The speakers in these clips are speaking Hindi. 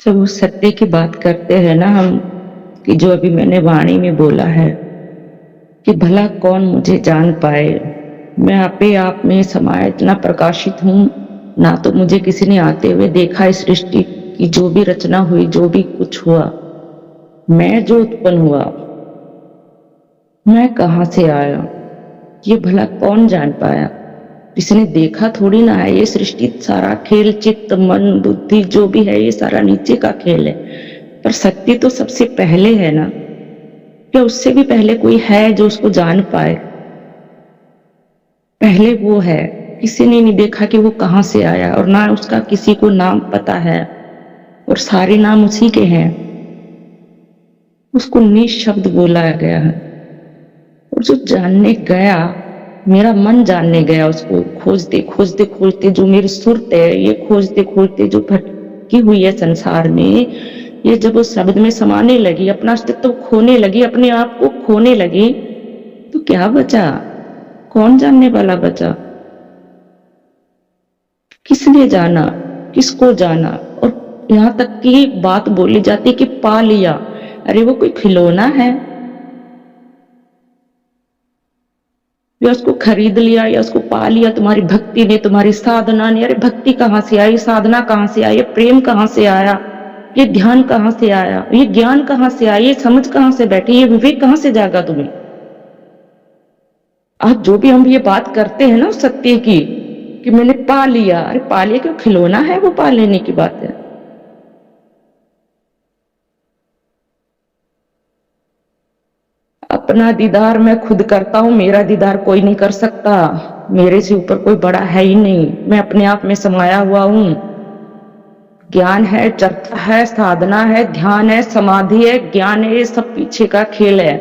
जब उस सत्य की बात करते हैं ना हम, कि जो अभी मैंने वाणी में बोला है कि भला कौन मुझे जान पाए। मैं अपने आप में समाया इतना प्रकाशित हूँ, ना तो मुझे किसी ने आते हुए देखा। इस सृष्टि की जो भी रचना हुई, जो भी कुछ हुआ, मैं जो उत्पन्न हुआ, मैं कहाँ से आया, ये भला कौन जान पाया। किसी ने देखा थोड़ी ना है। ये सृष्टि सारा खेल चित्त मन बुद्धि जो भी है, ये सारा नीचे का खेल है। पर सत्य तो सबसे पहले है ना, क्या उससे भी पहले कोई है जो उसको जान पाए। पहले वो है। किसी ने नहीं देखा कि वो कहाँ से आया, और ना उसका किसी को नाम पता है, और सारे नाम उसी के हैं। उसको निशब्द बोला गया है। और जो जानने गया, मेरा मन जानने गया उसको, खोजते खोजते खोजते, जो मेरी सुरत है ये खोजते खोजते जो भटकी हुई है संसार में, ये जब उस शब्द में समाने लगी, अपना अस्तित्व खोने लगी, अपने आप को खोने लगी, तो क्या बचा? कौन जानने वाला बचा? किसने जाना? किसको जाना? और यहाँ तक की बात बोली जाती कि पा लिया। अरे वो कोई खिलौना है या उसको खरीद लिया या उसको पा लिया तुम्हारी भक्ति ने, तुम्हारी साधना ने। अरे भक्ति कहाँ से आई, साधना कहाँ से आई, प्रेम कहाँ से आया, ये ध्यान कहाँ से आया, ये ज्ञान कहाँ से आया, ये समझ कहाँ से बैठी, ये विवेक कहाँ से जागा तुम्हें। आज जो भी हम ये बात करते हैं ना सत्य की, कि मैंने पा लिया, अरे पा लिया क्यों? खिलौना है वो, पा लेने की बात है। अपना दीदार मैं खुद करता हूं, मेरा दीदार कोई नहीं कर सकता। मेरे से ऊपर कोई बड़ा है ही नहीं। मैं अपने आप में समाया हुआ हूं। ज्ञान है, चर्चा है, साधना है, ध्यान है, समाधि है, ज्ञान है, ये सब पीछे का खेल है।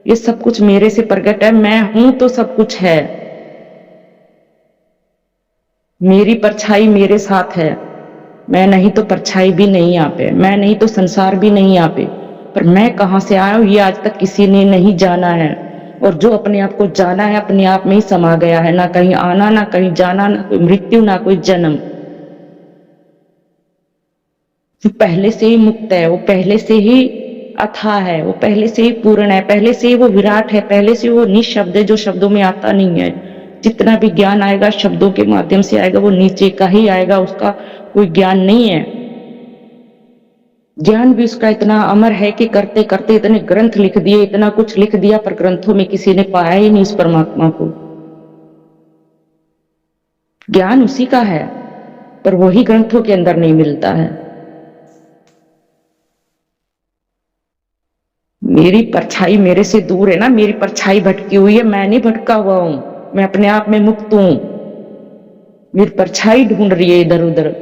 ये सब कुछ मेरे से प्रकट है। मैं हूं तो सब कुछ है। मेरी परछाई मेरे साथ है। मैं नहीं तो परछाई भी नहीं यहाँ पे, मैं नहीं तो संसार भी नहीं यहाँ पे। पर मैं कहाँ से आया हूं ये आज तक किसी ने नहीं जाना है। और जो अपने आप को जाना है, अपने आप में ही समा गया है। ना कहीं आना, ना कहीं जाना, ना कोई मृत्यु, ना कोई जन्म। वो पहले से ही मुक्त है, वो पहले से ही अथाह है, वो पहले से ही पूर्ण है, पहले से ही वो विराट है, पहले से वो निशब्द है, जो शब्दों में आता नहीं है। जितना भी ज्ञान आएगा शब्दों के माध्यम से आएगा, वो नीचे का ही आएगा, उसका कोई ज्ञान नहीं है। ज्ञान भी उसका इतना अमर है कि करते करते इतने ग्रंथ लिख दिए, इतना कुछ लिख दिया, पर ग्रंथों में किसी ने पाया ही नहीं उस परमात्मा को। ज्ञान उसी का है, पर वही ग्रंथों के अंदर नहीं मिलता है। मेरी परछाई मेरे से दूर है ना, मेरी परछाई भटकी हुई है, मैं नहीं भटका हुआ हूं। मैं अपने आप में मुक्त हूं। मेरी परछाई ढूंढ रही है इधर उधर,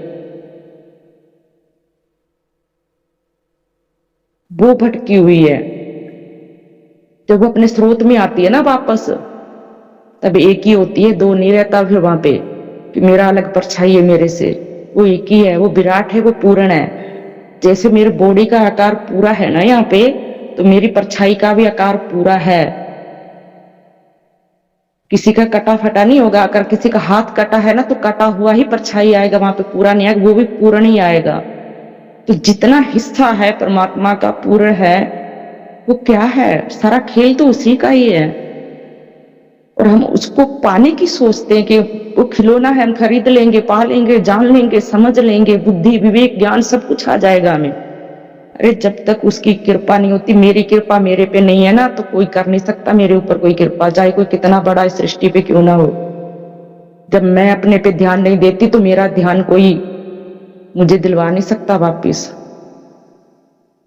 वो भटकी हुई है। जब वो अपने स्रोत में आती है ना वापस, तब एक ही होती है, दो नहीं रहता फिर वहां पे कि मेरा अलग परछाई है मेरे से। वो एक ही है, वो विराट है, वो पूर्ण है। जैसे मेरे बॉडी का आकार पूरा है ना यहाँ पे, तो मेरी परछाई का भी आकार पूरा है। किसी का कटा फटा नहीं होगा। अगर किसी का हाथ कटा है ना, तो कटा हुआ ही परछाई आएगा वहां पे, पूरा नहीं आएगा, वो भी पूर्ण ही आएगा। तो जितना हिस्सा है परमात्मा का पूर्ण है, वो क्या है? सारा खेल तो उसी का ही है। और हम उसको पाने की सोचते हैं कि वो खिलौना है, हम खरीद लेंगे, पा लेंगे, जान लेंगे, समझ लेंगे, बुद्धि विवेक ज्ञान सब कुछ आ जाएगा हमें। अरे जब तक उसकी कृपा नहीं होती, मेरी कृपा मेरे पे नहीं है ना, तो कोई कर नहीं सकता मेरे ऊपर कोई कृपा, चाहे कोई कितना बड़ा इस सृष्टि पे क्यों ना हो। जब मैं अपने पे ध्यान नहीं देती, तो मेरा ध्यान कोई मुझे दिलवा नहीं सकता वापिस।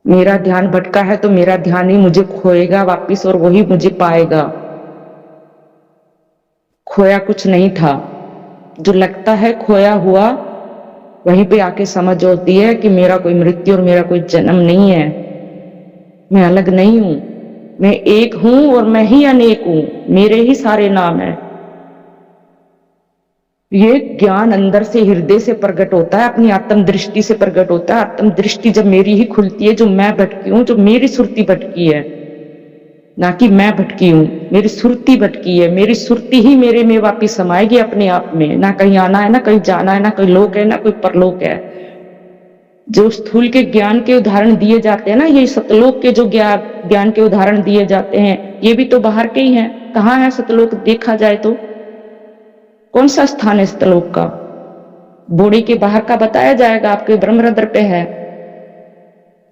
मेरा ध्यान भटका है तो मेरा ध्यान ही मुझे खोएगा वापिस, और वही मुझे पाएगा। खोया कुछ नहीं था। जो लगता है खोया हुआ, वहीं पे आके समझ होती है कि मेरा कोई मृत्यु और मेरा कोई जन्म नहीं है। मैं अलग नहीं हूं, मैं एक हूं और मैं ही अनेक हूं। मेरे ही सारे नाम है। ये ज्ञान अंदर से हृदय से प्रकट होता है, अपनी आत्म दृष्टि से प्रकट होता है। आत्म दृष्टि जब मेरी ही खुलती है, जो मैं भटकी हूं, जो मेरी सुरती भटकी है, ना कि मैं भटकी हूं, मेरी सुरती भटकी है। मेरी सुरती ही मेरे में वापिस समाएगी अपने आप में। ना कहीं आना है, ना कहीं जाना है, ना कोई लोक है, ना कोई परलोक है। जो स्थूल के ज्ञान के उदाहरण दिए जाते हैं ना, ये सतलोक के जो ज्ञान के उदाहरण दिए जाते हैं, ये भी तो बाहर के ही हैं। कहाँ है सतलोक देखा जाए तो? कौन सा स्थान है सतलोक का? बॉडी के बाहर का बताया जाएगा, आपके ब्रह्मरंध्र पे है।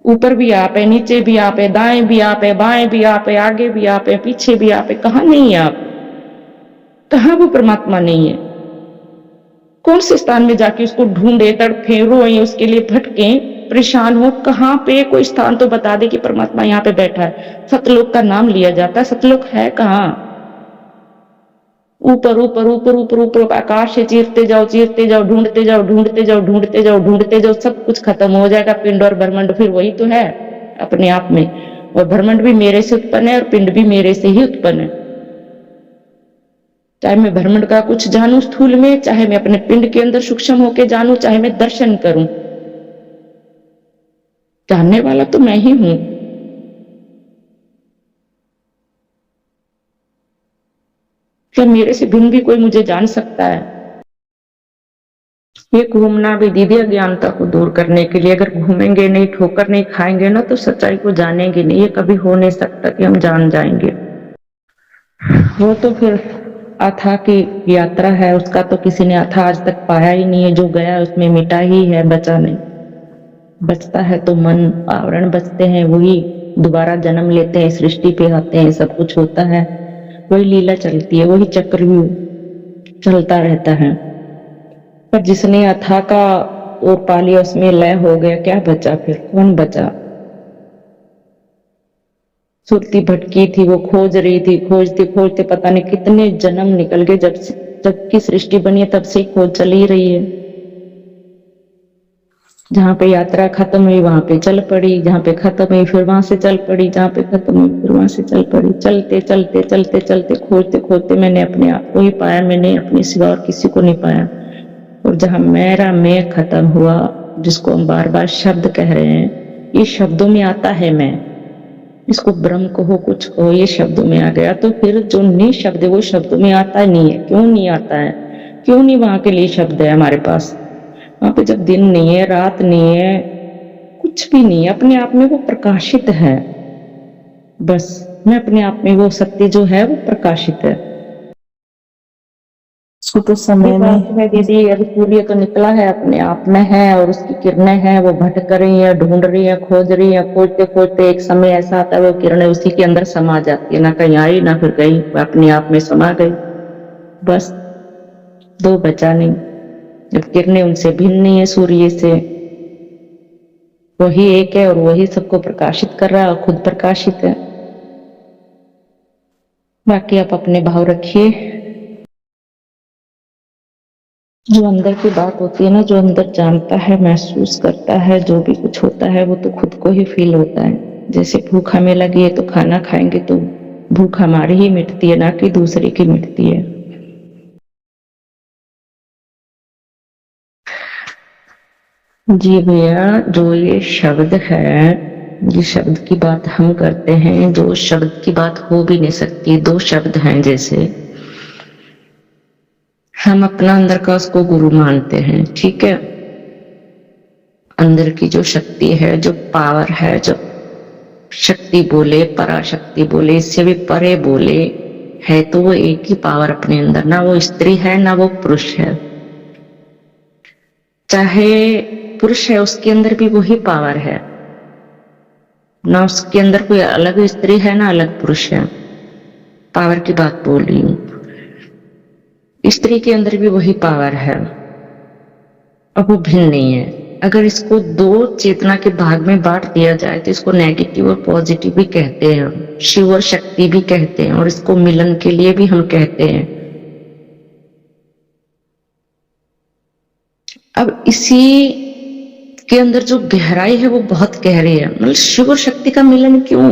ऊपर भी आप है, नीचे भी आप है, दाएं भी आप है, बाएं भी आप है, आगे भी आप है, पीछे भी आप है। कहाँ नहीं है आप? कहाँ वो परमात्मा नहीं है? कौन से स्थान में जाके उसको ढूंढे, तड़फे, रोए, उसके लिए भटके, परेशान हो? कहाँ पे कोई स्थान तो बता दे कि परमात्मा यहाँ पे बैठा है। सतलोक का नाम लिया जाता है, सतलोक है कहाँ? ऊपर ऊपर ऊपर ऊपर ऊपर आकाश से चीरते जाओ, चीरते जाओ, ढूंढते जाओ, ढूंढते जाओ, ढूंढते जाओ, ढूंढते जाओ, सब कुछ खत्म हो जाएगा। पिंड और ब्रह्मांड फिर वही तो है अपने आप में। और ब्रह्मांड भी मेरे से उत्पन्न है और पिंड भी मेरे से ही उत्पन्न है। चाहे मैं ब्रह्मांड का कुछ जानूं स्थूल में, चाहे मैं अपने पिंड के अंदर सूक्ष्म होके जानूं, चाहे मैं दर्शन करूं, जानने वाला तो मैं ही हूं। क्या मेरे से भिन्न भी कोई मुझे जान सकता है? ये घूमना भी दीदी अज्ञानता को दूर करने के लिए। अगर घूमेंगे नहीं, ठोकर नहीं खाएंगे ना, तो सच्चाई को जानेंगे नहीं। ये कभी हो नहीं सकता कि हम जान जाएंगे। वो तो फिर अथाह की यात्रा है, उसका तो किसी ने अथाह आज तक पाया ही नहीं है। जो गया उसमें मिटा ही है, बचा नहीं। बचता है तो मन, आवरण बचते हैं, वही दोबारा जन्म लेते हैं, सृष्टि पे आते हैं, सब कुछ होता है, वही लीला चलती है, वही चक्रव्यूह चलता रहता है। पर जिसने अथाह का ओर पा लिया, उसमें लय हो गया, क्या बचा फिर? कौन बचा? सुरती भटकी थी, वो खोज रही थी, खोजते खोजते पता नहीं कितने जन्म निकल गए। जब की सृष्टि बनी है तब से ही खोज चल ही रही है। जहां पे यात्रा खत्म हुई वहां पे चल पड़ी, जहां पे खत्म हुई फिर वहां से चल पड़ी, जहां पे खत्म हुई फिर वहां से चल पड़ी। चलते चलते चलते चलते खोजते खोजते मैंने अपने आप को ही पाया, मैंने अपने सिवा और किसी को नहीं पाया। और जहां मेरा मैं खत्म हुआ, जिसको हम बार बार शब्द कह रहे हैं, ये शब्दों में आता है मैं, इसको ब्रह्म कहो कुछ कहो, ये शब्दों में आ गया। तो फिर जो निशब्द है वो शब्दों में आता नहीं है। क्यों नहीं आता है? क्यों नहीं वहां के लिए शब्द है हमारे पास? वहां पे जब दिन नहीं है, रात नहीं है, कुछ भी नहीं है, अपने आप में वो प्रकाशित है। बस मैं अपने आप में वो सत्य जो है वो प्रकाशित है। तो समय में दीदी अभी सूर्य तो निकला है, अपने आप में है, और उसकी किरणें हैं, वो भटक रही है, ढूंढ रही है, खोज रही है। खोजते खोजते एक समय ऐसा आता है वो किरणें उसी के अंदर समा जाती है, ना कहीं आई ना फिर गई, अपने आप में समा गई। बस दो बचा नहीं। जब किरणें उनसे भिन्न नहीं है, सूर्य से, वही एक है और वही सबको प्रकाशित कर रहा है और खुद प्रकाशित है। बाकी आप अपने भाव रखिए। जो अंदर की बात होती है ना, जो अंदर जानता है, महसूस करता है, जो भी कुछ होता है वो तो खुद को ही फील होता है। जैसे भूख हमें लगी है तो खाना खाएंगे तो भूख हमारी ही मिटती है, ना कि दूसरे की मिटती है। जी भैया, जो ये शब्द है, ये शब्द की बात हम करते हैं, जो शब्द की बात हो भी नहीं सकती। दो शब्द हैं, जैसे हम अपना अंदर का उसको गुरु मानते हैं, ठीक है। अंदर की जो शक्ति है, जो पावर है, जो शक्ति बोले, पराशक्ति बोले, इससे भी परे बोले, है तो वो एक ही पावर अपने अंदर। ना वो स्त्री है ना वो पुरुष है। चाहे पुरुष है उसके अंदर भी वही पावर है, ना उसके अंदर कोई अलग स्त्री है ना अलग पुरुष है। पावर की बात बोल रही हूं। स्त्री के अंदर भी वही पावर है, अब वो भिन्न नहीं है। अगर इसको दो चेतना के भाग में बांट दिया जाए तो इसको नेगेटिव और पॉजिटिव भी कहते हैं, शिव और शक्ति भी कहते हैं, और इसको मिलन के लिए भी हम कहते हैं। अब इसी के अंदर जो गहराई है वो बहुत गहरी है। मतलब शिव और शक्ति का मिलन क्यों?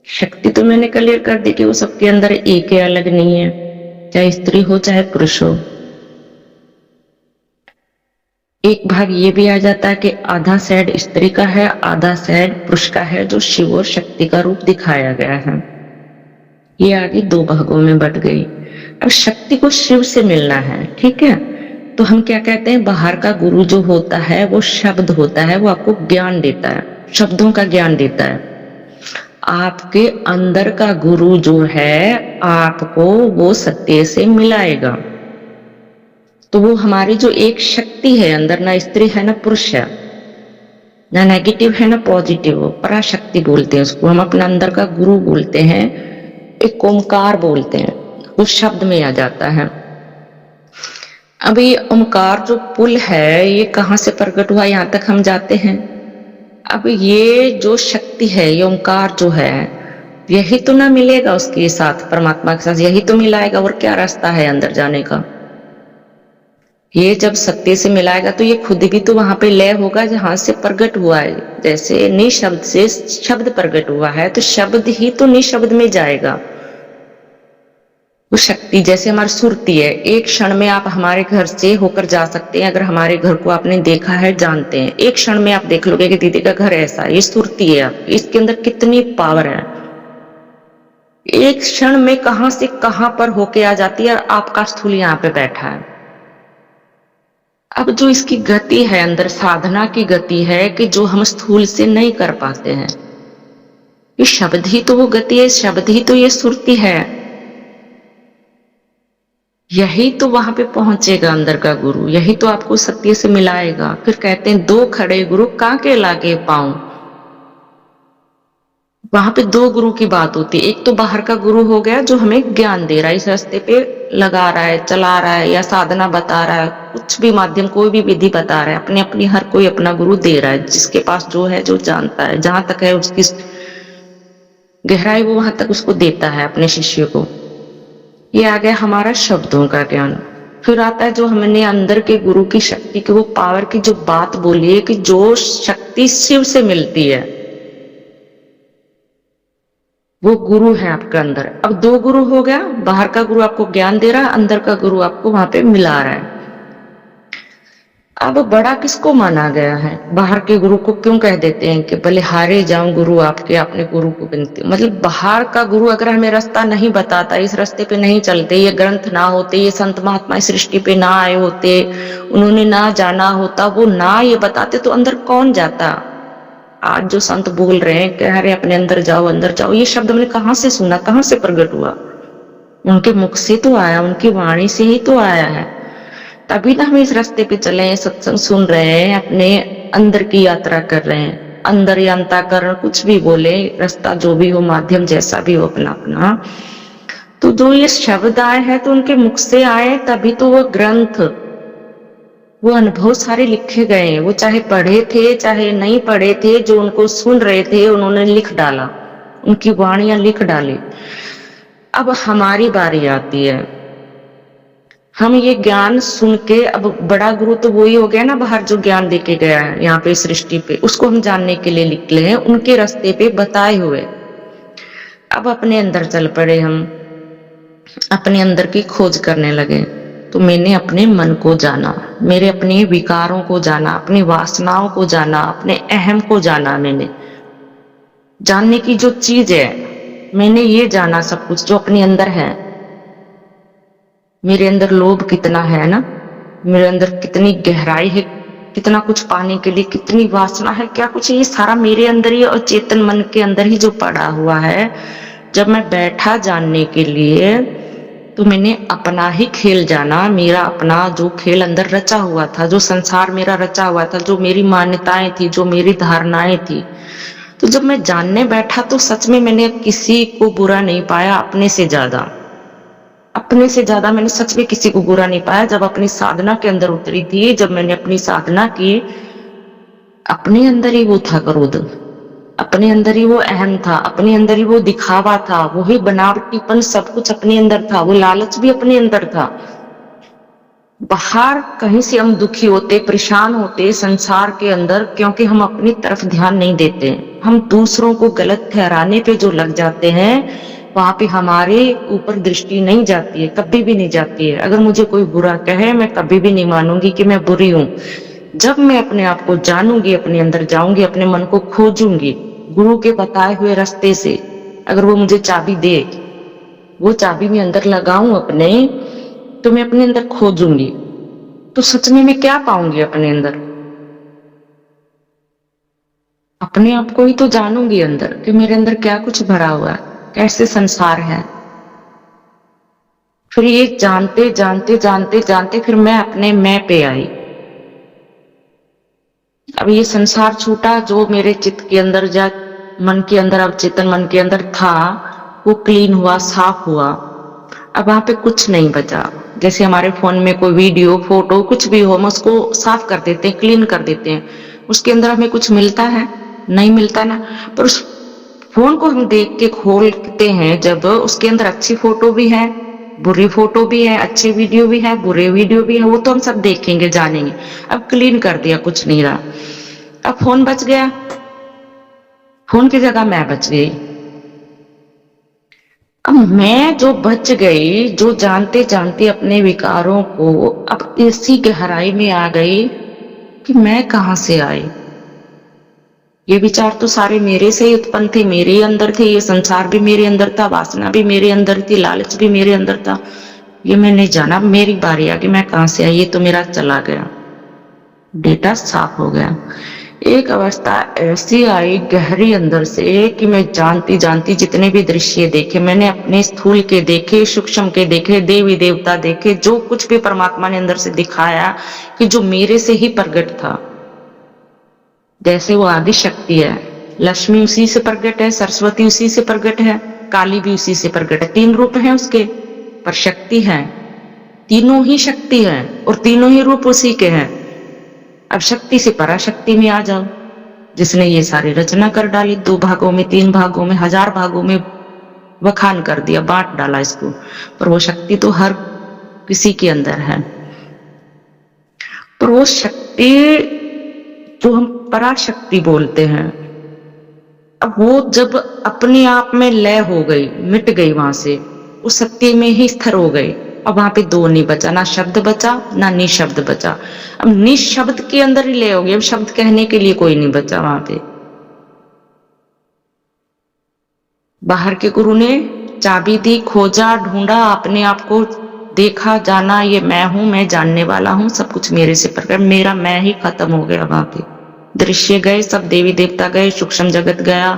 शक्ति तो मैंने क्लियर कर दी कि वो सबके अंदर एक है, अलग नहीं है, चाहे स्त्री हो चाहे पुरुष हो। एक भाग ये भी आ जाता है कि आधा साइड स्त्री का है, आधा साइड पुरुष का है, जो शिव और शक्ति का रूप दिखाया गया है। ये आगे दो भागों में बट गई। अब शक्ति को शिव से मिलना है, ठीक है, तो हम क्या कहते हैं, बाहर का गुरु जो होता है वो शब्द होता है, वो आपको ज्ञान देता है, शब्दों का ज्ञान देता है। आपके अंदर का गुरु जो है आपको वो सत्य से मिलाएगा। तो वो हमारी जो एक शक्ति है अंदर, ना स्त्री है ना पुरुष है, ना नेगेटिव है ना पॉजिटिव, पराशक्ति बोलते हैं उसको, हम अपने अंदर का गुरु बोलते हैं, एक ओमकार बोलते हैं, उस शब्द में आ जाता है। अब ये ओमकार जो पुल है ये कहाँ से प्रकट हुआ, यहाँ तक हम जाते हैं। अब ये जो शक्ति है, ये ओमकार जो है, यही तो ना मिलेगा उसके साथ, परमात्मा के साथ यही तो मिलाएगा, और क्या रास्ता है अंदर जाने का। ये जब सत्य से मिलाएगा तो ये खुद भी तो वहां पे लय होगा जहां से प्रकट हुआ है। जैसे निशब्द से शब्द प्रकट हुआ है तो शब्द ही तो निशब्द में जाएगा। वो शक्ति जैसे हमारी सुरती है, एक क्षण में आप हमारे घर से होकर जा सकते हैं। अगर हमारे घर को आपने देखा है, जानते हैं, एक क्षण में आप देख लोगे कि दीदी का घर ऐसा है। ये सुरती है आपकी, इसके अंदर कितनी पावर है। एक क्षण में कहां से कहां पर होके आ जाती है, और आपका स्थूल यहाँ पे बैठा है। अब जो इसकी गति है अंदर, साधना की गति है कि जो हम स्थूल से नहीं कर पाते हैं, ये शब्द ही तो वो गति है, शब्द ही तो ये सुरती है, यही तो वहां पे पहुंचेगा अंदर का गुरु, यही तो आपको सत्य से मिलाएगा। फिर कहते हैं दो खड़े गुरु काके लागे पाऊं। वहां पे दो गुरु की बात होती है। एक तो बाहर का गुरु हो गया जो हमें ज्ञान दे रहा है, इस रास्ते पे लगा रहा है, चला रहा है, या साधना बता रहा है, कुछ भी माध्यम, कोई भी विधि बता रहा है, अपने अपनी हर कोई अपना गुरु दे रहा है, जिसके पास जो है, जो जानता है, जहां तक है उसकी गहराई वो वहां तक उसको देता है अपने शिष्य को। ये आ गया हमारा शब्दों का ज्ञान। फिर आता है जो हमने अंदर के गुरु की शक्ति की, वो पावर की जो बात बोली है कि जो शक्ति शिव से मिलती है, वो गुरु है आपके अंदर। अब दो गुरु हो गया, बाहर का गुरु आपको ज्ञान दे रहा है, अंदर का गुरु आपको वहां पे मिला रहा है। अब बड़ा किसको माना गया है, बाहर के गुरु को क्यों कह देते हैं कि भले हारे जाऊं गुरु आपके, अपने गुरु को बिनती। मतलब बाहर का गुरु अगर हमें रास्ता नहीं बताता, इस रास्ते पे नहीं चलते, ये ग्रंथ ना होते, ये संत महात्मा इस सृष्टि पे ना आए होते, उन्होंने ना जाना होता, वो ना ये बताते, तो अंदर कौन जाता। आज जो संत बोल रहे हैं, कह रहे अपने अंदर जाओ, अंदर जाओ, ये शब्द हमने कहाँ से सुना, कहाँ से प्रकट हुआ, उनके मुख से तो आया, उनकी वाणी से ही तो आया है। तभी ना हम इस रास्ते पे चले हैं, सत्संग सुन रहे हैं, अपने अंदर की यात्रा कर रहे हैं। अंदर या अंतःकरण कुछ भी बोले, रास्ता जो भी हो, माध्यम जैसा भी हो, अपना अपना। तो जो ये शब्द आए हैं तो उनके मुख से आए, तभी तो वो ग्रंथ, वो अनुभव सारे लिखे गए हैं। वो चाहे पढ़े थे चाहे नहीं पढ़े थे, जो उनको सुन रहे थे उन्होंने लिख डाला, उनकी वाणियां लिख डाली। अब हमारी बारी आती है, हम ये ज्ञान सुन के, अब बड़ा गुरु तो वही हो गया ना बाहर जो ज्ञान देके गया है यहाँ पे सृष्टि पे, उसको हम जानने के लिए निकले हैं, उनके रास्ते पे बताए हुए। अब अपने अंदर चल पड़े, हम अपने अंदर की खोज करने लगे। तो मैंने अपने मन को जाना, मेरे अपने विकारों को जाना, अपनी वासनाओं को जाना, अपने अहम को जाना। मैंने जानने की जो चीज है, मैंने ये जाना सब कुछ जो अपने अंदर है। मेरे अंदर लोभ कितना है ना, मेरे अंदर कितनी गहराई है, कितना कुछ पाने के लिए कितनी वासना है, क्या कुछ, ये सारा मेरे अंदर ही और चेतन मन के अंदर ही जो पड़ा हुआ है। जब मैं बैठा जानने के लिए, तो मैंने अपना ही खेल जाना, मेरा अपना जो खेल अंदर रचा हुआ था, जो संसार मेरा रचा हुआ था, जो मेरी मान्यताएं थी, जो मेरी धारणाएं थी। तो जब मैं जानने बैठा तो सच में मैंने किसी को बुरा नहीं पाया, अपने से ज्यादा मैंने सच में किसी को बुरा नहीं पाया। जब अपनी साधना के अंदर उतरी थी, जब मैंने अपनी साधना की, अपने अंदर ही वो था क्रोध, अपने अंदर ही वो अहम था, अपने अंदर ही वो दिखावा था, वही बनावटीपन, सब कुछ अपने अंदर था, वो लालच भी अपने अंदर था। बाहर कहीं से हम दुखी होते, परेशान होते संसार के अंदर, क्योंकि हम अपनी तरफ ध्यान नहीं देते, हम दूसरों को गलत ठहराने पे जो लग जाते हैं, वहां पे हमारे ऊपर दृष्टि नहीं जाती है, कभी भी नहीं जाती है। अगर मुझे कोई बुरा कहे, मैं कभी भी नहीं मानूंगी कि मैं बुरी हूं। जब मैं अपने आप को जानूंगी, अपने अंदर जाऊंगी, अपने मन को खोजूंगी, गुरु के बताए हुए रास्ते से, अगर वो मुझे चाबी दे, वो चाबी मैं अंदर लगाऊं अपने, तो मैं अपने अंदर खोजूंगी। तो सच में मैं क्या पाऊंगी अपने अंदर? अपने आप को ही तो जानूंगी अंदर कि मेरे अंदर क्या कुछ भरा हुआ है, कैसे संसार है। फिर ये जानते जानते जानते जानते फिर मैं अपने मैं पे आई। अब ये संसार छूटा जो मेरे चित्त के अंदर मन के अंदर, अब चेतन मन के अंदर था, वो क्लीन हुआ, साफ हुआ। अब वहां पे कुछ नहीं बचा। जैसे हमारे फोन में कोई वीडियो फोटो कुछ भी हो, हम उसको साफ कर देते हैं, क्लीन कर देते हैं, उसके अंदर हमें कुछ मिलता है? नहीं मिलता ना। पर उस फोन को हम देख के खोलते हैं जब, उसके अंदर अच्छी फोटो भी है, बुरी फोटो भी है, अच्छे वीडियो भी है, बुरे वीडियो भी है, वो तो हम सब देखेंगे जानेंगे। अब क्लीन कर दिया, कुछ नहीं रहा। अब फोन बच गया, फोन की जगह मैं बच गई। अब मैं जो बच गई, जो जानते जानते अपने विकारों को अब इसी गहराई में आ गई कि मैं कहां से आई। ये विचार तो सारे मेरे से ही उत्पन्न थे, मेरे ही अंदर थे, ये संसार भी मेरे अंदर था, वासना भी मेरे अंदर थी, लालच भी मेरे अंदर था। ये मैं नहीं जाना, मेरी बारी आ गई, मैं कहां से आई, ये तो मेरा चला गया, डेटा साफ हो गया। एक अवस्था ऐसी आई गहरी अंदर से कि मैं जानती जानती जितने भी दृश्य देखे मैंने, अपने स्थूल के देखे, सूक्ष्म के देखे, देवी देवता देखे, जो कुछ भी परमात्मा ने अंदर से दिखाया कि जो मेरे से ही प्रकट था। जैसे वो आदि शक्ति है, लक्ष्मी उसी से प्रकट है, सरस्वती उसी से प्रकट है, काली भी उसी से प्रकट है। 3 रूप हैं उसके, पर शक्ति है, तीनों ही शक्ति है और तीनों ही रूप उसी के हैं। अब शक्ति से पराशक्ति में आ जाओ, जिसने ये सारी रचना कर डाली, 2 भागों में, 3 भागों में, 1000 भागों में बखान कर दिया, बांट डाला इसको। पर वो शक्ति तो हर किसी के अंदर है। पर वो शक्ति जो हम पराशक्ति बोलते हैं, अब वो जब अपने आप में लय हो गई, मिट गई, वहां से उस सत्य में ही स्थिर हो गई। अब वहां पे 2 नहीं बचा, ना शब्द बचा ना निशब्द बचा। अब निशब्द के अंदर ही लय हो गई, अब शब्द कहने के लिए कोई नहीं बचा वहां पे। बाहर के गुरु ने चाबी दी, खोजा, ढूंढा, अपने आप को देखा, जाना, ये मैं हूं, मैं जानने वाला हूं, सब कुछ मेरे से प्रकट, मेरा मैं ही खत्म हो गया। वहां पे दृश्य गए, सब देवी देवता गए, सूक्ष्म जगत गया,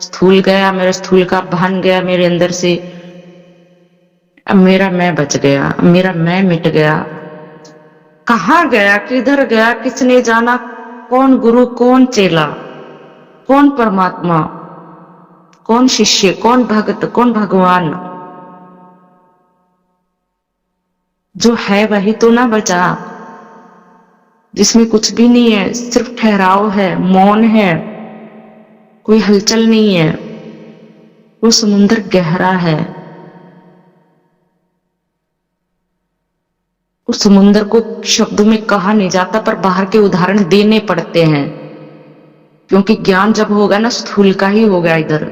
स्थूल गया, मेरा स्थूल का भान गया मेरे अंदर से। अब मेरा मैं बच गया, अब मेरा मैं मिट गया। कहाँ गया, किधर गया, किसने जाना, कौन गुरु, कौन चेला, कौन परमात्मा, कौन शिष्य, कौन भक्त, कौन भगवान। जो है वही तो ना बचा, जिसमें कुछ भी नहीं है, सिर्फ ठहराव है, मौन है, कोई हलचल नहीं है। वो समुद्र गहरा है, उस समुद्र को शब्दों में कहा नहीं जाता, पर बाहर के उदाहरण देने पड़ते हैं। क्योंकि ज्ञान जब होगा ना, स्थूल का ही होगा, इधर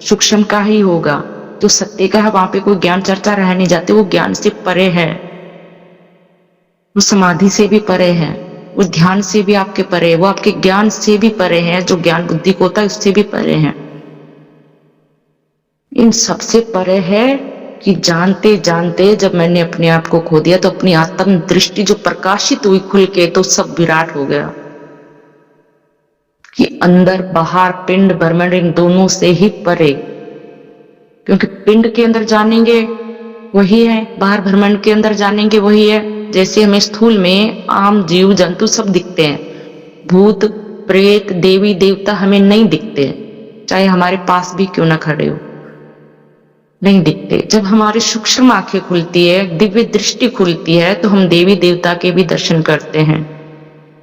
सूक्ष्म का ही होगा, जो सत्य का है वहां पे कोई ज्ञान चर्चा रह नहीं जाती। वो ज्ञान से परे है, वो समाधि से भी परे है, वो ध्यान से भी आपके परे है, वो आपके ज्ञान से भी परे है, जो ज्ञान बुद्धि को होता है उससे भी परे है। इन सबसे परे है कि जानते जानते जब मैंने अपने आप को खो दिया, तो अपनी आत्म दृष्टि जो प्रकाशित हुई खुल के, तो सब विराट हो गया कि अंदर बाहर, पिंड ब्रह्मांड, इन दोनों से ही परे। क्योंकि पिंड के अंदर जानेंगे वही है, बाहर ब्रह्मांड के अंदर जानेंगे वही है। जैसे हमें स्थूल में आम जीव जंतु सब दिखते हैं, भूत प्रेत देवी देवता हमें नहीं दिखते, चाहे हमारे पास भी क्यों ना खड़े हो, नहीं दिखते। जब हमारी सूक्ष्म आंखें खुलती है, दिव्य दृष्टि खुलती है, तो हम देवी देवता के भी दर्शन करते हैं,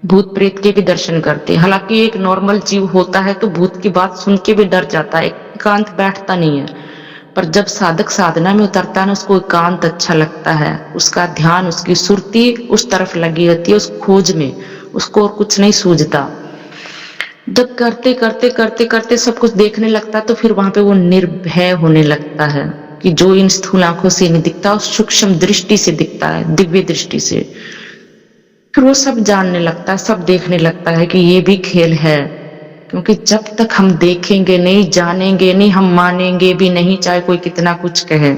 भूत प्रेत के भी दर्शन करते हैं। हालांकि एक नॉर्मल जीव होता है तो भूत की बात सुन के भी डर जाता है, एकांत बैठता नहीं है। पर जब साधक साधना में उतरता है ना, उसको एकांत अच्छा लगता है, उसका ध्यान, उसकी सुरती उस तरफ लगी रहती है, उस खोज में, उसको और कुछ नहीं सूझता। जब करते करते करते करते सब कुछ देखने लगता है, तो फिर वहां पे वो निर्भय होने लगता है कि जो इन स्थूल आंखों से नहीं दिखता, उस सूक्ष्म दृष्टि से दिखता है, दिव्य दृष्टि से। फिर वो सब जानने लगता है, सब देखने लगता है कि ये भी खेल है। क्योंकि जब तक हम देखेंगे नहीं, जानेंगे नहीं, हम मानेंगे भी नहीं, चाहे कोई कितना कुछ कहे।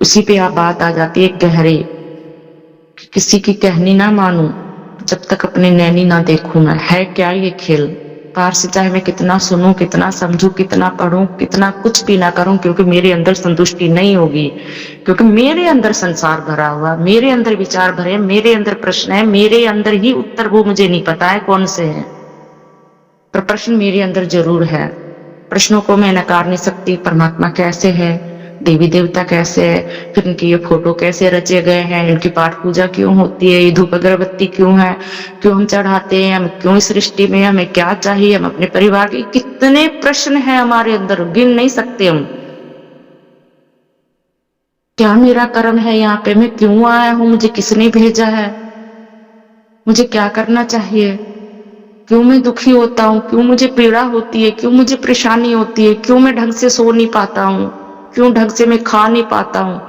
उसी पे आप बात आ जाती है गहरे कि किसी की कहनी ना मानूं, जब तक अपने नैनी ना देखूं मैं। है क्या ये खेल? बाहर से चाहे मैं कितना सुनूं, कितना समझूं, कितना पढ़ूं, कितना कुछ भी ना करूं, क्योंकि मेरे अंदर संतुष्टि नहीं होगी, क्योंकि मेरे अंदर संसार भरा हुआ, मेरे अंदर विचार भरे, मेरे अंदर प्रश्न है, मेरे अंदर ही उत्तर, वो मुझे नहीं पता है कौन से हैं, पर प्रश्न मेरे अंदर जरूर है। प्रश्नों को मैं नकार नहीं सकती। परमात्मा कैसे है, देवी देवता कैसे है, फिर इनकी ये फोटो कैसे रचे गए हैं, इनकी पाठ पूजा क्यों होती है, ये धूप अगरबत्ती क्यों है, क्यों हम चढ़ाते हैं, हम क्यों इस सृष्टि में, हमें क्या चाहिए, हम अपने परिवार के, कितने प्रश्न हैं हमारे अंदर, गिन नहीं सकते हम। क्या मेरा कर्म है यहाँ पे, मैं क्यों आया हूं, मुझे किसने भेजा है, मुझे क्या करना चाहिए, क्यों मैं दुखी होता हूँ, क्यों मुझे पीड़ा होती है, क्यों मुझे परेशानी होती है, क्यों मैं ढंग से सो नहीं पाता हूँ, क्यों ढंग से मैं खा नहीं पाता हूँ,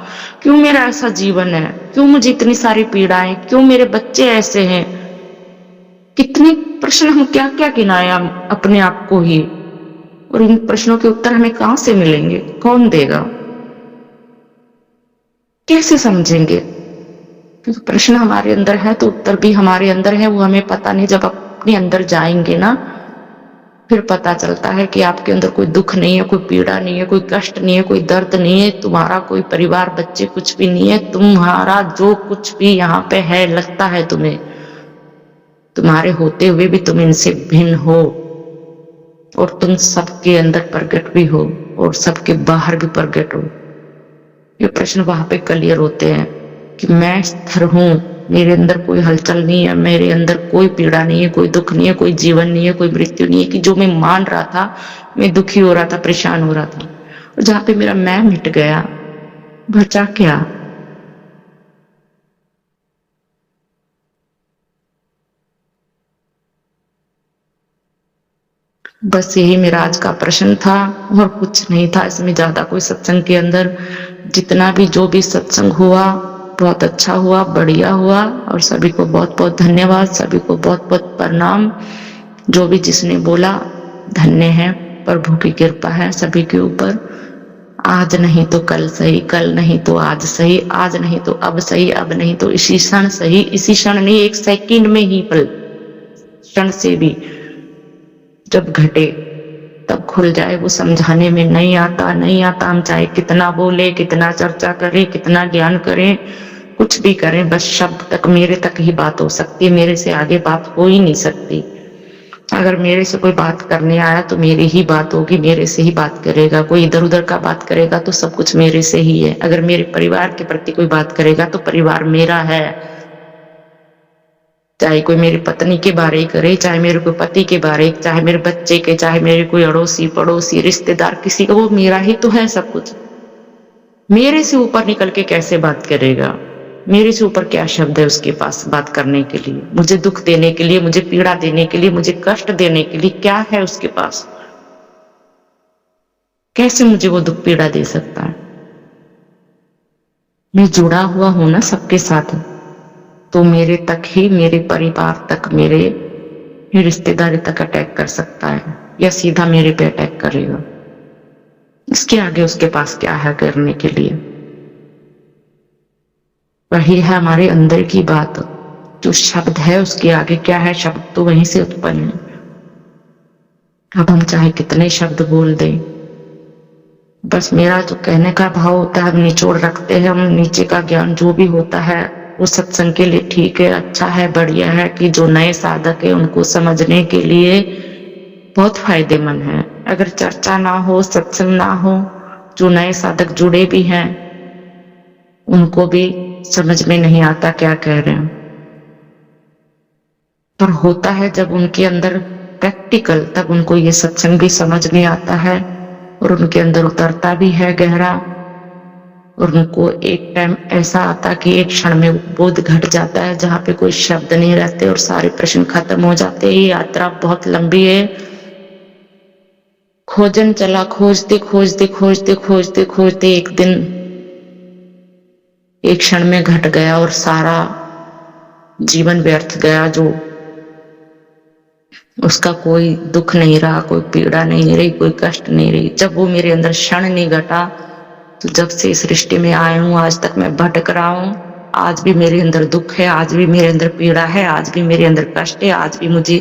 क्यों मेरा ऐसा जीवन है, क्यों मुझे इतनी सारी पीड़ाएं, क्यों मेरे बच्चे ऐसे हैं। कितने प्रश्न, हम क्या क्या गिनाए हम अपने आप को ही, और इन प्रश्नों के उत्तर हमें कहां से मिलेंगे, कौन देगा, कैसे समझेंगे? क्योंकि प्रश्न हमारे अंदर है तो उत्तर भी हमारे अंदर है, वो हमें पता नहीं। जब अपने अंदर जाएंगे ना, फिर पता चलता है कि आपके अंदर कोई दुख नहीं है, कोई पीड़ा नहीं है, कोई कष्ट नहीं है, कोई दर्द नहीं है, तुम्हारा कोई परिवार बच्चे कुछ भी नहीं है। तुम्हारा जो कुछ भी यहाँ पे है, लगता है तुम्हें, तुम्हारे होते हुए भी तुम इनसे भिन्न हो, और तुम सबके अंदर प्रकट भी हो और सबके बाहर भी प्रकट हो। ये प्रश्न वहां पे क्लियर होते हैं कि मैं स्थिर हूं, मेरे अंदर कोई हलचल नहीं है, मेरे अंदर कोई पीड़ा नहीं है, कोई दुख नहीं है, कोई जीवन नहीं है, कोई मृत्यु नहीं है, कि जो मैं मान रहा था, मैं दुखी हो रहा था, परेशान हो रहा था, और जहां पे मेरा मैं मिट गया, बचा क्या? बस यही मेरा आज का प्रश्न था, और कुछ नहीं था इसमें ज्यादा कोई। सत्संग के अंदर जितना भी जो भी सत्संग हुआ, बहुत अच्छा हुआ, बढ़िया हुआ, और सभी को बहुत बहुत धन्यवाद, सभी को बहुत बहुत प्रणाम। जो भी जिसने बोला धन्य है, प्रभु की कृपा है सभी के ऊपर। आज नहीं तो कल सही, कल नहीं तो आज सही, आज नहीं तो अब सही, अब नहीं तो इसी क्षण सही, इसी क्षण नहीं, एक सेकंड में ही, पल क्षण से भी जब घटे तब खुल जाए। वो समझाने में नहीं आता, नहीं आता। हम चाहे कितना बोले, कितना चर्चा करें, कितना ज्ञान करें, कुछ भी करें, बस शब्द तक, मेरे तक ही बात हो सकती है, मेरे से आगे बात हो ही नहीं सकती। अगर मेरे से कोई बात करने आया तो मेरी ही बात होगी, मेरे से ही बात करेगा। कोई इधर उधर का बात करेगा तो सब कुछ मेरे से ही है। अगर मेरे परिवार के प्रति कोई बात करेगा तो परिवार मेरा है। चाहे कोई मेरी पत्नी के बारे करे, चाहे मेरे कोई पति के बारे, चाहे मेरे बच्चे के, चाहे मेरे कोई अड़ोसी पड़ोसी रिश्तेदार, किसी का, वो मेरा ही तो है सब कुछ। मेरे से ऊपर निकल के कैसे बात करेगा? मेरे से ऊपर क्या शब्द है उसके पास बात करने के लिए? मुझे दुख देने के लिए, मुझे पीड़ा देने के लिए, मुझे कष्ट देने के लिए क्या है उसके पास? कैसे मुझे वो दुख पीड़ा दे सकता है? मैं जुड़ा हुआ हूं ना सबके साथ, तो मेरे तक ही, मेरे परिवार तक, मेरे रिश्तेदारी तक अटैक कर सकता है, या सीधा मेरे पे अटैक करेगा। इसके आगे उसके पास क्या है करने के लिए? वही है हमारे अंदर की बात। जो शब्द है उसके आगे क्या है? शब्द तो वहीं से उत्पन्न है। अब हम चाहे कितने शब्द बोल दें, बस मेरा जो कहने का भाव होता है, हम निचोड़ रखते हैं। हम नीचे का ज्ञान जो भी होता है वो सत्संग के लिए ठीक है, अच्छा है, बढ़िया है, कि जो नए साधक है उनको समझने के लिए बहुत फायदेमंद है। अगर चर्चा ना हो, सत्संग ना हो, जो नए साधक जुड़े भी हैं उनको भी समझ में नहीं आता क्या कह रहे हैं। पर होता है जब उनके अंदर प्रैक्टिकल, तब उनको ये सत्संग भी समझ में आता है, और उनके अंदर उतरता भी है गहरा। और उनको एक टाइम ऐसा आता कि एक क्षण में बोध घट जाता है, जहाँ पे कोई शब्द नहीं रहते और सारे प्रश्न खत्म हो जाते हैं। ये यात्रा बहुत लंबी है। खोजन चला, खोजते खोजते खोजते खोजते खोजते एक दिन एक क्षण में घट गया, और सारा जीवन व्यर्थ गया। जो उसका कोई दुख नहीं रहा, कोई पीड़ा नहीं रही, कोई कष्ट नहीं रही। जब वो मेरे अंदर क्षण नहीं घटा, तो जब से इस सृष्टि में आया हूं आज तक मैं भटक रहा हूं, आज भी मेरे अंदर दुख है, आज भी मेरे अंदर पीड़ा है, आज भी मेरे अंदर कष्ट है, आज भी मुझे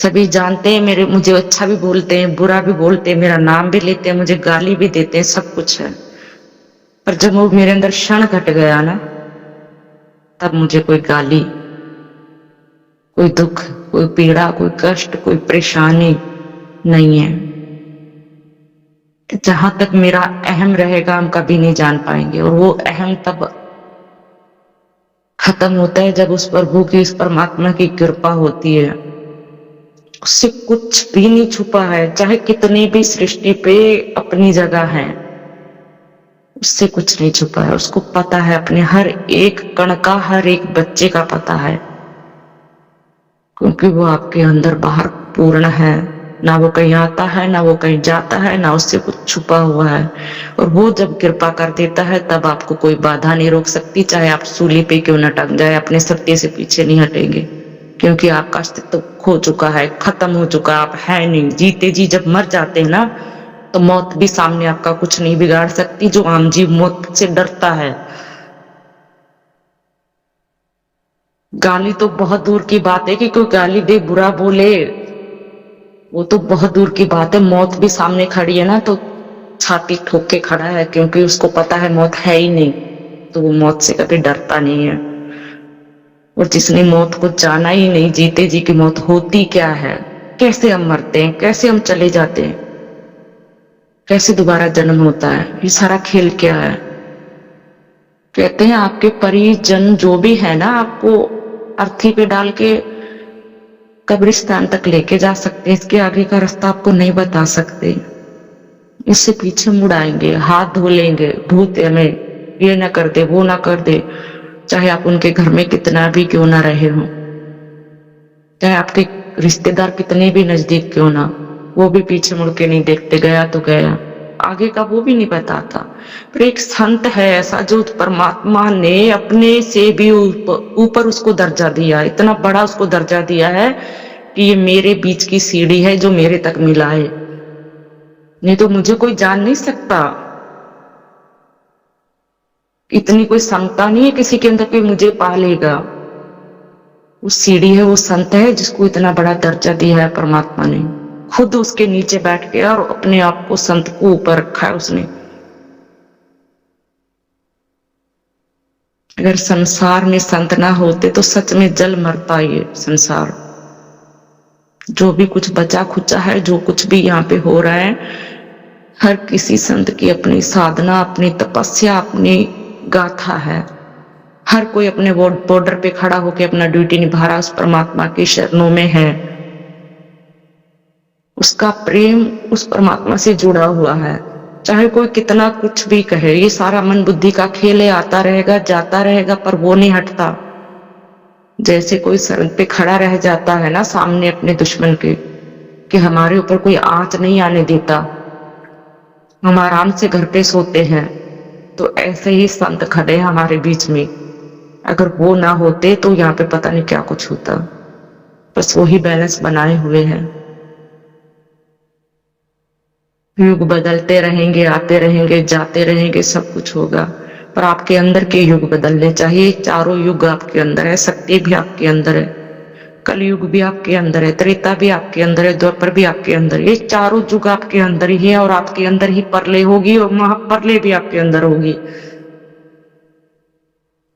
सभी जानते हैं, मुझे अच्छा भी बोलते हैं, बुरा भी बोलते हैं, मेरा नाम भी लेते हैं, मुझे गाली भी देते हैं, सब कुछ है। पर जब वो मेरे अंदर क्षण घट गया ना, तब मुझे कोई गाली, कोई दुख, कोई पीड़ा, कोई कष्ट, कोई परेशानी नहीं है। जहां तक मेरा अहम रहेगा हम कभी नहीं जान पाएंगे, और वो अहम तब खत्म होता है जब उस प्रभु की, उस परमात्मा की कृपा होती है। उससे कुछ भी नहीं छुपा है, चाहे कितनी भी सृष्टि पे अपनी जगह है, उससे कुछ नहीं छुपा है। उसको पता है, अपने हर एक कण का, हर एक बच्चे का पता है, क्योंकि वो आपके अंदर बाहर पूर्ण है। ना वो कहीं आता है, ना वो कहीं जाता है, ना उससे कुछ छुपा हुआ है। और वो जब कृपा कर देता है तब आपको कोई बाधा नहीं रोक सकती, चाहे आप सूली पे क्यों न टंग जाए, अपने सत्य से पीछे नहीं हटेंगे, क्योंकि आपका अस्तित्व खो चुका है, खत्म हो चुका, आप है नहीं। जीते जी जब मर जाते हैं ना, तो मौत भी सामने आपका कुछ नहीं बिगाड़ सकती। जो आम जीव मौत से डरता है, गाली तो बहुत दूर की बात है कि कोई गाली दे, बुरा बोले, वो तो बहुत दूर की बात है। मौत भी सामने खड़ी है ना, तो छाती ठोक के खड़ा है, क्योंकि उसको पता है मौत है ही नहीं, तो वो मौत से कभी डरता नहीं है। और जिसने मौत को जाना ही नहीं, जीते जी की मौत होती क्या है, कैसे हम मरते हैं, कैसे हम चले जाते हैं, कैसे दोबारा जन्म होता है, ये सारा खेल क्या है। कहते हैं आपके परिजन जो भी है ना, आपको अर्थी पे डाल के कब्रिस्तान तक लेके जा सकते हैं, इसके आगे का रास्ता आपको नहीं बता सकते। इससे पीछे मुड़ आएंगे, हाथ धो लेंगे, भूत हमें ये ना कर दे, वो ना कर दे, चाहे आप उनके घर में कितना भी क्यों ना रहे हो, चाहे आपके रिश्तेदार कितने भी नजदीक क्यों ना, वो भी पीछे मुड़ के नहीं देखते, गया तो गया, आगे का वो भी नहीं बताता। पर एक संत है ऐसा, जो परमात्मा ने अपने से भी ऊपर उसको दर्जा दिया, इतना बड़ा उसको दर्जा दिया है कि ये मेरे बीच की सीढ़ी है जो मेरे तक मिला है, नहीं तो मुझे कोई जान नहीं सकता। इतनी कोई क्षमता नहीं है किसी के अंदर कि मुझे पा लेगा। वो सीढ़ी है, वो संत है जिसको इतना बड़ा दर्जा दिया है परमात्मा ने, खुद उसके नीचे बैठ के और अपने आप को संत को ऊपर रखा है उसने। अगर संसार में संत ना होते तो सच में जल मरता ये संसार। जो भी कुछ बचा खुचा है, जो कुछ भी यहाँ पे हो रहा है, हर किसी संत की अपनी साधना, अपनी तपस्या, अपनी गाथा है। हर कोई अपने बॉर्डर पे खड़ा होकर अपना ड्यूटी निभा रहा, उस परमात्मा के शरणों में है, उसका प्रेम उस परमात्मा से जुड़ा हुआ है। चाहे कोई कितना कुछ भी कहे, ये सारा मन बुद्धि का खेल है, आता रहेगा जाता रहेगा, पर वो नहीं हटता। जैसे कोई सड़क पे खड़ा रह जाता है ना सामने अपने दुश्मन के, कि हमारे ऊपर कोई आंच नहीं आने देता, हम आराम से घर पे सोते हैं, तो ऐसे ही संत खड़े हैं हमारे बीच में। अगर वो ना होते तो यहाँ पे पता नहीं क्या कुछ होता। बस वही बैलेंस बनाए हुए हैं। युग बदलते रहेंगे, आते रहेंगे, जाते रहेंगे, सब कुछ होगा, पर आपके अंदर के युग बदलने चाहिए। चारों युग आपके अंदर है, सत्य भी आपके अंदर है, कलयुग भी आपके अंदर है, त्रेता भी आपके अंदर है, द्वापर भी आपके अंदर है। ये चारों युग आपके अंदर ही है, और आपके अंदर ही परले होगी, और महापरले भी आपके अंदर होगी।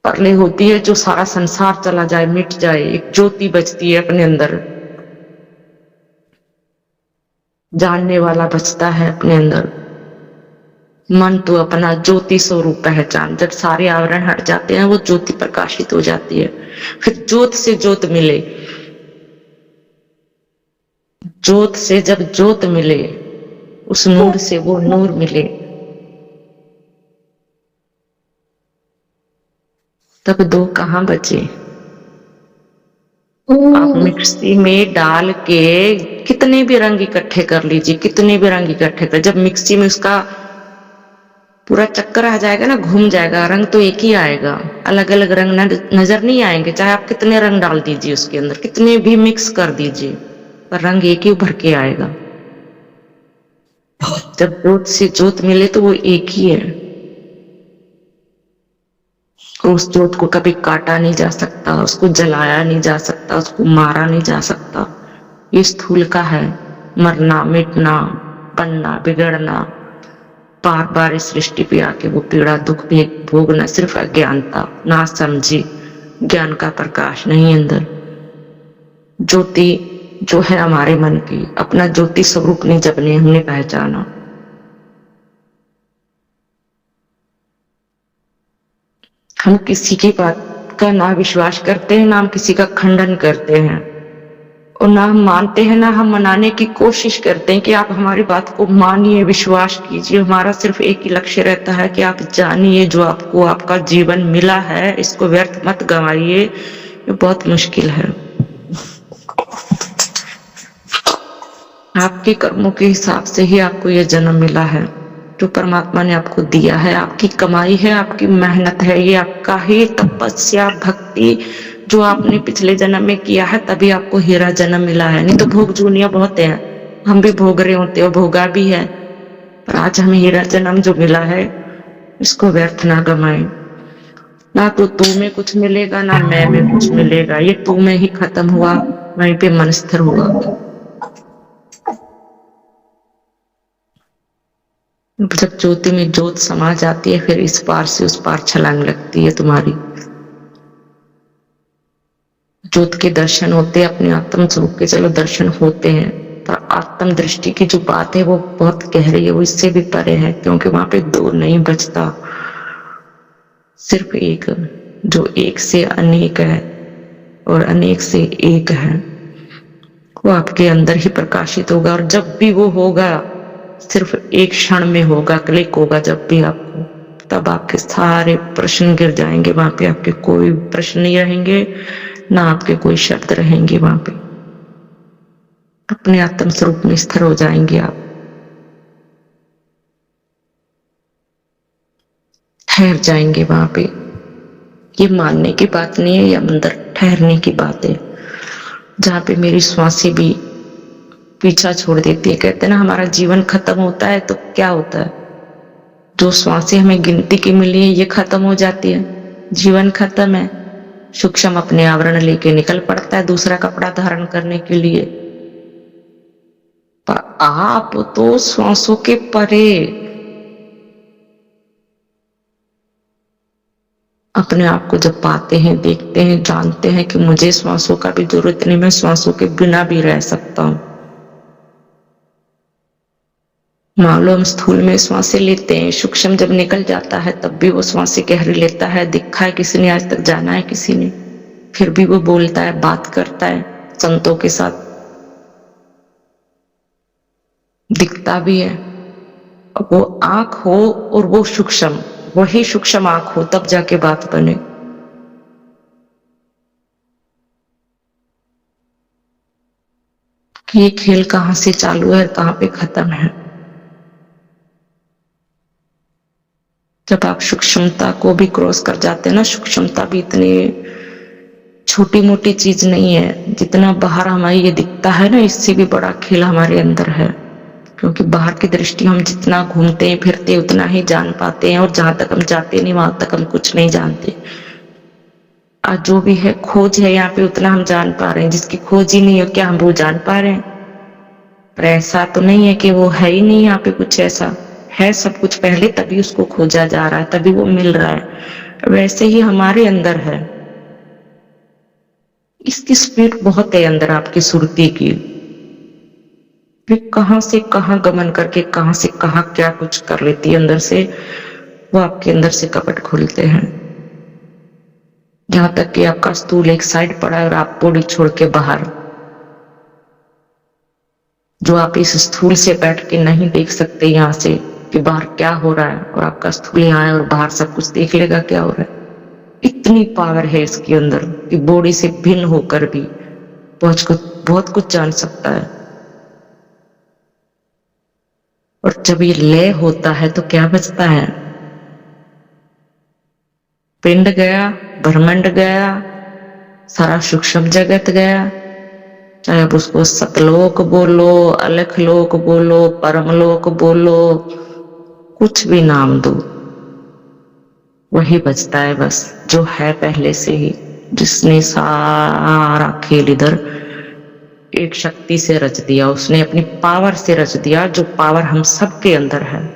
परले होती है जो सारा संसार चला जाए, मिट जाए, एक ज्योति बचती है अपने अंदर, जानने वाला बचता है अपने अंदर। मन तो अपना ज्योति स्वरूप पहचान, जब सारे आवरण हट जाते हैं वो ज्योति प्रकाशित हो जाती है। फिर ज्योत से ज्योत मिले, ज्योत से जब ज्योत मिले, उस नूर से वो नूर मिले, तब दो कहां बचे। आप मिक्सी में डाल के कितने भी रंग इकट्ठे कर लीजिए, कितने भी रंग इकट्ठे कर, जब मिक्सी में उसका पूरा चक्कर आ जाएगा ना, घूम जाएगा, रंग तो एक ही आएगा, अलग अलग रंग नजर नहीं आएंगे। चाहे आप कितने रंग डाल दीजिए उसके अंदर, कितने भी मिक्स कर दीजिए, पर रंग एक ही उभर के आएगा। जब ज्योत से ज्योत मिले तो वो एक ही है। और उस जोत को कभी काटा नहीं जा सकता, उसको जलाया नहीं जा सकता, उसको मारा नहीं जा सकता। ये स्थूल का है, मरना, मिटना, बनना, बिगड़ना, बार बार इस सृष्टि पे आके वो पीड़ा दुख भी भोगना, सिर्फ अज्ञानता, ना समझी, ज्ञान का प्रकाश नहीं अंदर। ज्योति जो है हमारे मन की, अपना ज्योति स्वरूप नहीं जब ने हमने पहचाना। हम किसी की बात का ना विश्वास करते हैं, ना हम किसी का खंडन करते हैं, और ना हम मानते हैं, ना हम मनाने की कोशिश करते हैं कि आप हमारी बात को मानिए, विश्वास कीजिए। हमारा सिर्फ एक ही लक्ष्य रहता है कि आप जानिए, जो आपको आपका जीवन मिला है इसको व्यर्थ मत गंवाइए। ये बहुत मुश्किल है। आपके कर्मों के हिसाब से ही आपको यह जन्म मिला है, जो परमात्मा ने आपको दिया है, आपकी कमाई है, आपकी मेहनत है, ये आपका ही तपस्या भक्ति जो आपने पिछले जन्म में किया है, तभी आपको हीरा जन्म मिला है। नहीं तो भोग जूनिया बहुत हैं, हम भी भोग रहे होते हैं, भोगा भी है, पर आज हमें हीरा जन्म जो मिला है इसको व्यर्थ ना गंवाए। ना तो तू में कुछ मिलेगा, ना मैं में कुछ मिलेगा। ये तू में ही खत्म हुआ, वहीं पे मन स्थिर हुआ। जब ज्योति में ज्योत समा जाती है, फिर इस पार से उस पार छलांग लगती है तुम्हारी। ज्योत के दर्शन होते हैं, अपने आत्म स्वरूप के चलो दर्शन होते हैं, पर आत्म दृष्टि की जो बात है वो बहुत गहरी है, वो इससे भी परे है, क्योंकि वहां पे दो नहीं बचता, सिर्फ एक, जो एक से अनेक है और अनेक से एक है, वो आपके अंदर ही प्रकाशित होगा। और जब भी वो होगा सिर्फ एक क्षण में होगा, क्लिक होगा जब भी आपको, तब आपके सारे प्रश्न गिर जाएंगे। वहां पे आपके कोई प्रश्न नहीं रहेंगे, ना आपके कोई शब्द रहेंगे। वहां पे अपने आत्म स्वरूप में स्थिर हो जाएंगे आप, ठहर जाएंगे वहां पे। ये मानने की बात नहीं है, ये अंदर ठहरने की बात है, जहां पे मेरी श्वासें भी पीछा छोड़ देती है। कहते हैं ना, हमारा जीवन खत्म होता है तो क्या होता है, जो श्वासें हमें गिनती की मिली है ये खत्म हो जाती है, जीवन खत्म है। सूक्ष्म अपने आवरण लेके निकल पड़ता है दूसरा कपड़ा धारण करने के लिए। पर आप तो श्वासों के परे अपने आप को जब पाते हैं, देखते हैं, जानते हैं कि मुझे श्वासों का भी जरूरत नहीं, मैं श्वासों के बिना भी रह सकता हूं। मान लो हम स्थूल में श्वासें लेते हैं, सूक्ष्म जब निकल जाता है तब भी वो श्वासें गहरी लेता है। दिखा है किसी ने आज तक, जाना है किसी ने, फिर भी वो बोलता है, बात करता है संतों के साथ, दिखता भी है। वो आंख हो और वो सूक्ष्म, वही सूक्ष्म आंख हो, तब जाके बात बने। कि ये खेल कहां से चालू है, कहां पे खत्म है। जब आप सूक्ष्मता को भी क्रॉस कर जाते हैं ना, सूक्ष्मता भी इतनी छोटी मोटी चीज नहीं है, जितना बाहर हमारी ये दिखता है ना, इससे भी बड़ा खेल हमारे अंदर है। क्योंकि बाहर की दृष्टि हम जितना घूमते हैं फिरते उतना ही जान पाते हैं, और जहां तक हम जाते नहीं वहां तक हम कुछ नहीं जानते। आज जो भी है खोज है यहाँ पे, उतना हम जान पा रहे हैं। जिसकी खोज ही नहीं है, क्या हम वो जान पा रहे हैं? पर ऐसा तो नहीं है कि वो है ही नहीं, यहाँ पे कुछ ऐसा है, सब कुछ पहले, तभी उसको खोजा जा रहा है, तभी वो मिल रहा है। वैसे ही हमारे अंदर है, इसकी स्पीड बहुत है अंदर आपकी सुरती की। वे कहां से कहां गमन करके कहां से कहां क्या कुछ कर लेती है अंदर से, वो आपके अंदर से कपट खोलते हैं। यहां तक कि आपका स्थूल एक साइड पड़ा है और आप बॉडी छोड़ के बाहर, जो आप इस स्थूल से बैठ के नहीं देख सकते यहाँ से कि बाहर क्या हो रहा है, और आपका स्थूल यहाँ है और बाहर सब कुछ देख लेगा क्या हो रहा है। इतनी पावर है इसके अंदर कि बॉडी से भिन्न होकर भी बहुत कुछ जान सकता है। और जब ये लय होता है तो क्या बचता है? पिंड गया, ब्रह्मांड गया, सारा सूक्ष्म जगत गया। चाहे आप उसको सतलोक बोलो, अलख लोक बोलो, परमलोक बोलो, कुछ भी नाम दो, वही बचता है बस, जो है पहले से ही, जिसने सारा खेल इधर एक शक्ति से रच दिया, उसने अपनी पावर से रच दिया, जो पावर हम सबके अंदर है।